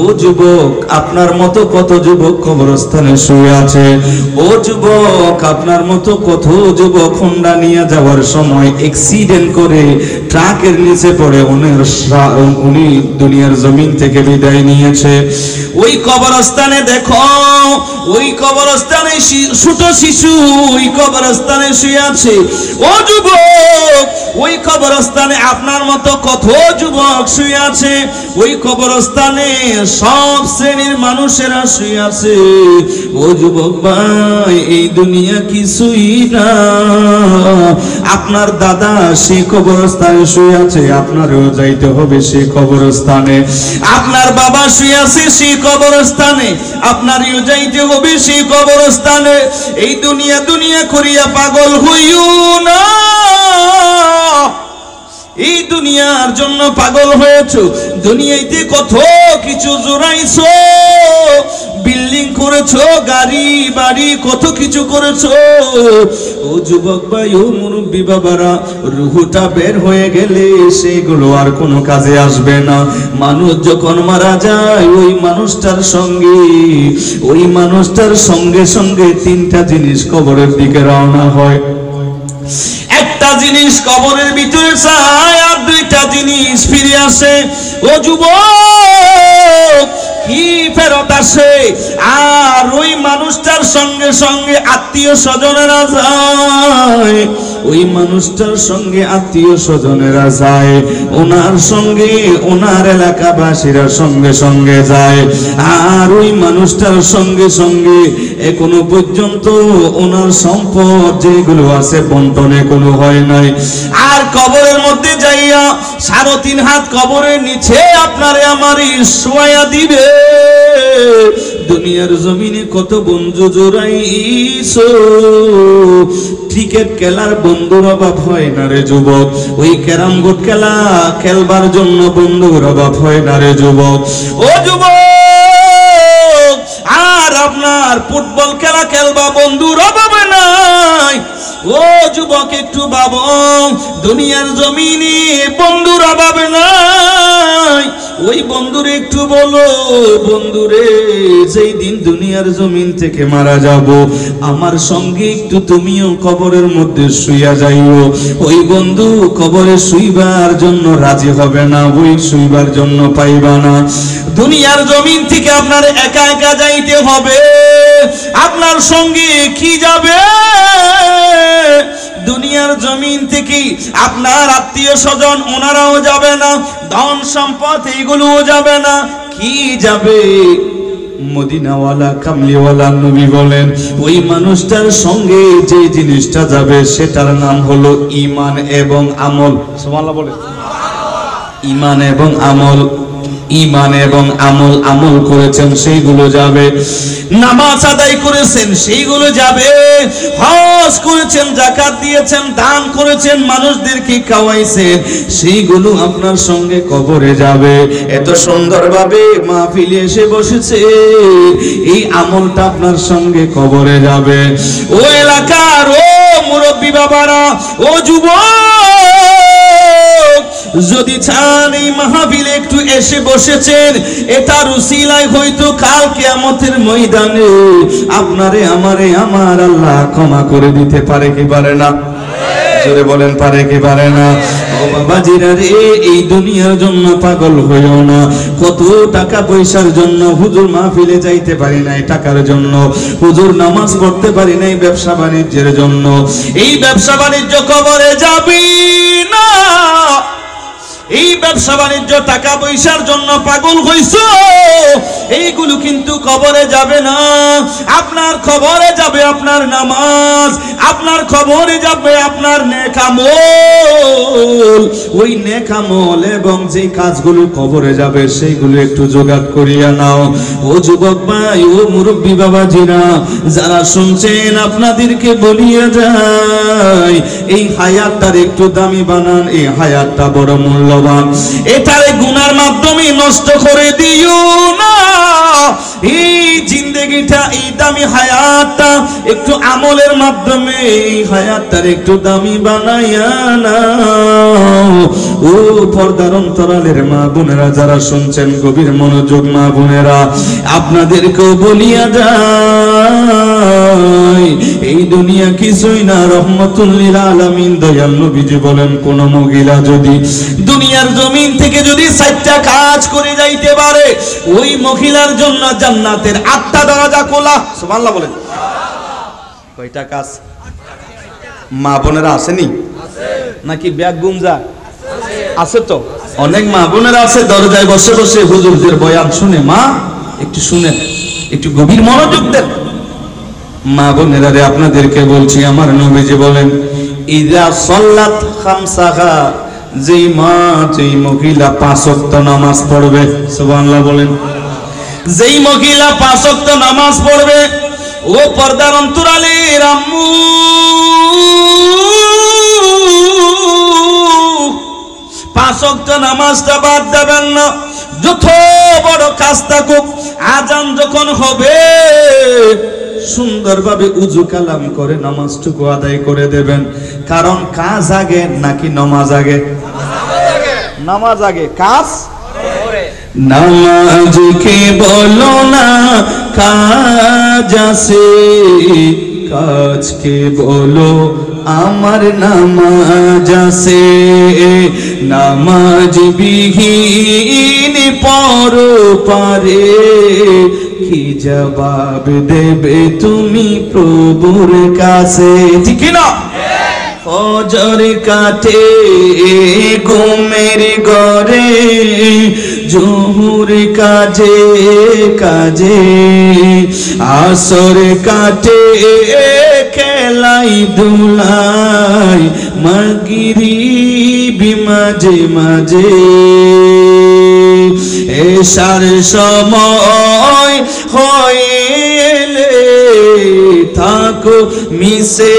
ও যুবক, আপনার মতো কত যুবক কবরস্থানে শুয়ে আছে। ও যুবক, আপনার মতো কত যুবক হোন্ডা নিয়ে যাওয়ার সময় অ্যাক্সিডেন্ট করে ট্রাকের নিচে পড়ে উনি দুনিয়ার জমিন থেকে বিদায় নিয়েছে। ওই কবরস্থানে দেখো, ওই কবরস্থানে ছোট শিশু ওই কবরস্থানে শুয়ে আছে। ও যুবক, ওই কবরস্থানে আপনার মতো কত যুবক শুয়ে আছে। ওই কবরস্থানে সব শ্রেণীর মানুষেরা শুয়ে আছে। ও যুবক ভাই, এই দুনিয়া কিছুই না। আপনার দাদা সেই কবরস্থানে শুয়ে আছে, আপনারও যাইতে হবে সেই কবরস্থানে। আপনার বাবা শুয়ে আছে সেই কবরস্থানে, আপনারও যাইতে হবে সেই কবরস্থানে। এই দুনিয়া দুনিয়া করিয়া পাগল হইও না। এই দুনিয়ার জন্য পাগল হয়েছো। দুনিয়াতে কত কিছু জোড়াইছো, বিল্ডিং করেছো, গাড়ি বাড়ি কত কিছু করেছো। ও যুবক ভাই, ও মুরব্বী বাবারা, রুহুটা বের হয়ে গেলে সেগুলো আর কোনো কাজে আসবে না। মানুষ যখন মারা যায়, ওই মানুষটার সঙ্গে সঙ্গে তিনটা জিনিস কবরের দিকে রওনা হয়। একটা জিনিস কবরের ভিতরে যায়, আর দুইটা জিনিস ফিরে আসে। ও যুবক, কি ফেরত আসে? আর ওই মানুষটার সঙ্গে সঙ্গে আত্মীয় স্বজনেরা যায়। ওই মানুষটার সঙ্গে আত্মীয় স্বজনেরা যায়, ওনার সঙ্গে ওনার এলাকাবাসীরা সঙ্গে সঙ্গে যায়। আর ওই মানুষটার সঙ্গে সঙ্গে এখনো পর্যন্ত ওনার সম্পদ যেগুলো আছে বন্টনে কোনো হয় নাই। আর কবরের মধ্যে যাইয়া 3.5 হাত কবরের নিচে আপনারে আমারই শোয়া দিবে। দুনিয়ার জমিনে কত বন্ধু জোড়াইছো, ক্রিকেট খেলার বন্ধুর অভাব হয় না রে যুবক। ওই ক্যারাম বোর্ড খেলা খেলবার জন্য বন্ধুর অভাব হয় না রে যুবক। ও যুবক, আর আপনার ফুটবল খেলা খেলবা বন্ধুর অভাব নাই। ও যুবক, একটু ভাবো, দুনিয়ার জমিনে বন্ধুর অভাব নাই। ওই বন্ধুরে একটু বলো, বন্ধুরে যেই দিন দুনিয়ার জমিন থেকে মারা যাব, আমার সঙ্গে একটু তুমিও কবরের মধ্যে শুইয়া যাইও। ওই বন্ধু কবরে শুইবার জন্য রাজি হবে না, ওই শুইবার জন্য পাইবা না। দুনিয়ার জমিন থেকে আপনার একা একা যাইতে হবে। আপনার সঙ্গে কি যাবে? দুনিয়ার জমিন থেকে আপনার আত্মীয় স্বজন ওনারাও যাবে না, ধন সম্পদ এইগুলোও যাবে না। কি যাবে? মদিনাওয়ালা কামলিওয়ালা নবী বলেন, ওই মানুষটার সঙ্গে যে জিনিসটা যাবে সেটার নাম হলো ঈমান এবং আমল। সুবহানাল্লাহ বলে, ঈমান এবং আমল। ঈমান এবং আমল করেছেন সেইগুলো যাবে। নামাজ আদায় করেছেন সেইগুলো যাবে। হজ করেছেন, যাকাত দিয়েছেন, দান করেছেন, মানুষদেরকে খাওয়াইছেন, সেইগুলো আপনার সঙ্গে কবরে যাবে। এত সুন্দরভাবে মাহফিলে এসে বসেছে, এই আমলটা আপনার সঙ্গে কবরে যাবে। ও এলাকার ও মুরব্বী বাবারা, ও যুবক, যদি চান এই মাহফিলে একটু এসে বসেছেন, এটার উসিলায় হয়তো কাল কিয়ামতের ময়দানে আপনারে আমারে আমার আল্লাহ ক্ষমা করে দিতে পারে কি পারে না? জোরে বলেন, পারে কি পারে না? ও বাবাজিরা রে, এই দুনিয়ার জন্য পাগল হইও না। কত টাকা পয়সার জন্য হুজুর মাহফিলে যাইতে পারি নাই, টাকার জন্য হুজুর নামাজ পড়তে পারি নাই, ব্যবসা বাণিজ্যের জন্য। এই ব্যবসা বাণিজ্য কবরে যাবি না। এই ব্যবসা বাণিজ্য টাকা পয়সার জন্য পাগল হইছো, এইগুলো কিন্তু কবরে যাবে না। আপনার কবরে যাবে আপনার নামাজ, আপনার কবরে যাবে আপনার নেক আমল। ওই নেক আমল এবং যে কাজগুলো কবরে যাবে সেইগুলো একটু জোগাড় করিয়া নাও। ও যুবক ভাই, ও মুরব্বী বাবাজিরা, যারা শুনছেন আপনাদেরকে বলিয়া যায়, এই হায়াতটার একটু দামি বানান। এই হায়াতটা বড় মূল্য, এটারে গুনার মাধ্যমে নষ্ট করে দিও না। এই জিন্দেগি জিন্দেগিটা, এই দামি হায়াতটা একটু আমলের মাধ্যমে এই হায়াতটার একটু দামি বানাইয়া নাও। ও পর্দার অন্তরালের মা বোনেরা যারা শুনছেন, গভীর মনোযোগ মা বোনেরা, আপনাদেরকেও বলিয়া যায় এই দুনিয়া কিছুই না, রহমতুল লিল আলামিন দয়াল নবীজি বলেন, কোন মহিলা যদি দুনিয়ার জমিন থেকে যদি 4টা কাজ করে যাইতে পারে, ওই মহিলার জন্য জান্নাতের 8টা দরজা খোলা। সুবহানাল্লাহ বলেন। কয়টা কাজ মা বোনেরা আসেনি? নাকি ব্যাগ গুমজা আছে? তো অনেক মা বোনেরা আছে দরজায় বসে বসে হুজুরদের বয়ান শুনে, মা একটু শুনেন, একটু গভীর মনোযোগ দেন। মা বোনেরা রে, আপনাদেরকে বলছি, আমার নবীজি বলেন, ইযা সাল্লাত খামসাহা, যেই মা যেই মহিলা 5 ওয়াক্ত নামাজ পড়বে, সুবহানাল্লাহ বলেন, যেই মহিলা 5 ওয়াক্ত নামাজ পড়বে, ও পর্দার অন্তরালের আম্মু, 5 ওয়াক্ত নামাজটা বাদ দেবেন না। যত বড় কাজ থাকুক, আজান যখন হবে সুন্দরভাবে উযু কালাম করে নামাজটুকু আদায় করে দেবেন। কারণ কাজ আগে নাকি নামাজ আগে? নামাজ আগে, কাজ পরে। নামাজকে বলো না কাজ আছে, কাজকে বলো আমার নামাজ আছে। নামাজ বিহীন পরপারে কি জবাব দেবে তুমি প্রভুর কাছে? ঠিক না? ফজর কাটে ঘুমের ঘরে, জোহর কাজে কাজে, আসর কাটে খেলাই দুলাই, মাগরিব মাঝে মাঝে, এশার সময় হইলে থাকো মিশে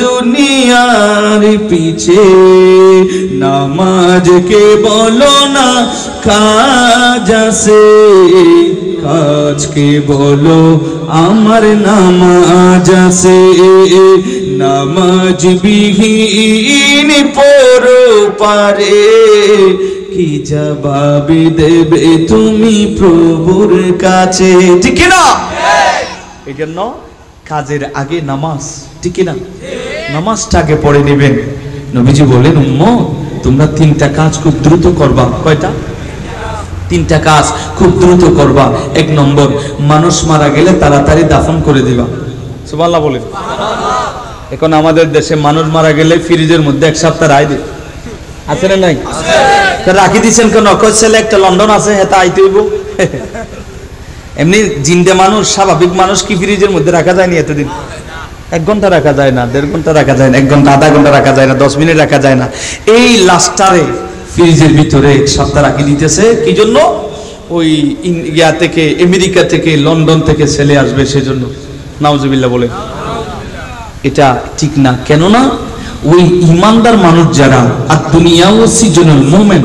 দুনিয়ার পিছে। নামাজকে বলো না কাজ আছে, কাজকে বলো আমার নামাজ আছে। নামাজ বিহীন পরপারে কি জবাব দেবে তুমি প্রভুর কাছে? ঠিক না? এই জন্য কাজের আগে নামাজ, ঠিক না? নামাজটা আগে পড়ে নেবেন। নবীজি বলেন, উম্মত তোমরা 3টা কাজ খুব দ্রুত করবা। কয়টা? 3টা কাজ খুব দ্রুত করবা। 1 নম্বর, মানুষ মারা গেলে তাড়াতাড়ি দাফন করে দিবা। সুবহানাল্লাহ বলেন। এখন আমাদের দেশে মানুষ মারা গেলে ফ্রিজের মধ্যে 1 সপ্তাহ রায় দেয়, আছে না নাই? রাখি দিচ্ছেন কেন? ছেলে একটা লন্ডন আছে, হেতা আইতে হইব। এমনি জিন্দে মানুষ, স্বাভাবিক মানুষ কি ফ্রিজের মধ্যে রাখা যায়নি এতদিন? 1 ঘন্টা রাখা যায় না, 1.5 ঘন্টা রাখা যায় না, 1 ঘন্টা আধা ঘন্টা রাখা যায় না, 10 মিনিট রাখা যায় না। এই লাস্টারে ফ্রিজের ভিতরে 1 সপ্তাহ রাখি দিতেছে। কি জন্য? ওই ইন্ডিয়া থেকে, আমেরিকা থেকে, লন্ডন থেকে ছেলে আসবে সেজন্য। নাউজুবিল্লাহ বলে। এটা ঠিক না। কেননা ওই ইমানদার মানুষ যারা, আর দুনিয়া ও সিজনুল মুমিন,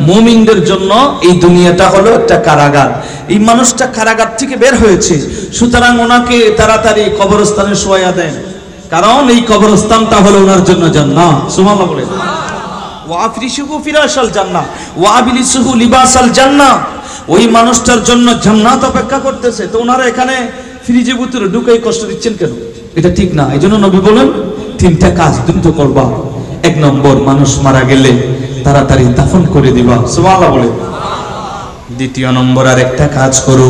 মুমিনদের জন্য এই দুনিয়াটা হলো একটা কারাগার। এই মানুষটা কারাগার থেকে বের হয়েছে, সুতরাং ওনাকে তাড়াতাড়ি কবরস্থানে শোয়া দেন, কারণ এই কবরস্থানটা হলো ওনার জন্য জান্নাত। সুবহানাল্লাহ বলেন। ওয়া আফরিশুহু ফিরাশাল জান্নাহ ওয়া আবলিসুহু লিবাসাল জান্নাহ। ওই মানুষটার জন্য জান্নাত অপেক্ষা করতেছে, তো ওনারা এখানে ফ্রিজের ভিতরে ঢুকেই কষ্ট দিচ্ছেন কেন? এটা ঠিক না। এই জন্য নবী বলেন 3টা কাজ দ্রুত করবা। 1 নম্বর, মানুষ মারা গেলে তাড়াতাড়ি দাফন করে দিবা। সুবহানাল্লাহ বলে। 2 নম্বর, আর একটা কাজ করো।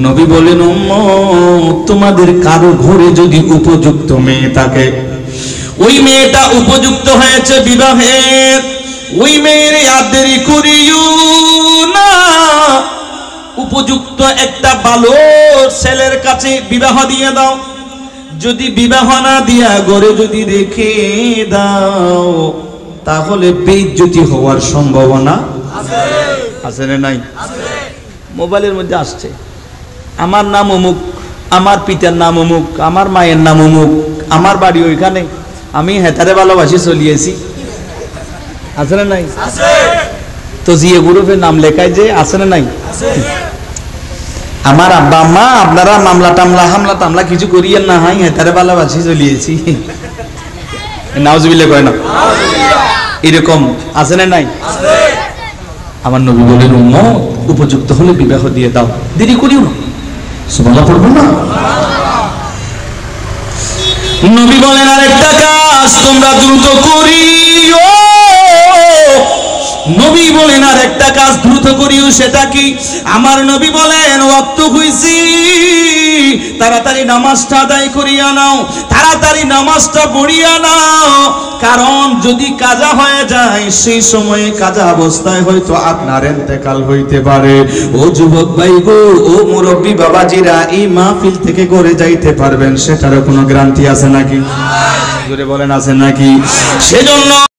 নবী বলেন, উম্মত তোমাদের কারো ঘরে যদি উপযুক্ত মেয়ে থাকে, ওই মেয়েটা উপযুক্ত হয়েছে বিবাহের, ওই মেয়ের আর দেরি করিও না, উপযুক্ত একটা ভালো ছেলের কাছে বিবাহ দিয়ে দাও। যদি বিবাহ না দিয়া ঘরে যদি রেখে দাও, তাহলে বেইজ্জতি হওয়ার সম্ভাবনা আছে না নাই? মোবাইলের মধ্যে আসছে, আমার নাম অমুক, আমার পিতার নাম অমুক, আমার মায়ের নাম অমুক, আমার বাড়ি ওইখানে, আমি হেতারে ভালোবাসি চলিয়েছি, আছে না নাই? তো জিএ গ্রুপের নাম লেখায় যে, আছে না নাই? আমার আব্বা আম্মা আপনারা মামলা টামলা কিছু করিয়েন না, হাই তারে ভালোবাসি চলিয়েছি, নাউজুবিল্লাহ কয় না, এরকম আছে না নাই? আমার নবী বলেন উম্মত উপযুক্ত হলে বিবাহ দিয়ে দাও, দেরি করিও না। সুবহানাল্লাহ পড়বো না? নবী বলেন আরেকটা কাজ তোমরা দ্রুত করিও, নবী বলেন আরেকটা কাজ দ্রুত করিও, সেটা কি? আমার নবী বলেন ওয়াক্ত হইছি, তাড়াতাড়ি নামাজটা আদায় করিয়া নাও, তাড়াতাড়ি নামাজটা পড়িয়া নাও, কারণ যদি কাজা হয়ে যায় সেই সময়ে কাজা অবস্থায় হয়তো আপনার ইন্তেকাল হইতে পারে। ও যুবক ভাই গো, ও মুরব্বী বাবাজিরা, এই মাহফিল থেকে করে যাইতে পারবেন সেটারও কোনো গ্যারান্টি আছে নাকি? জোরে বলেন আছে নাকি? সেজন্য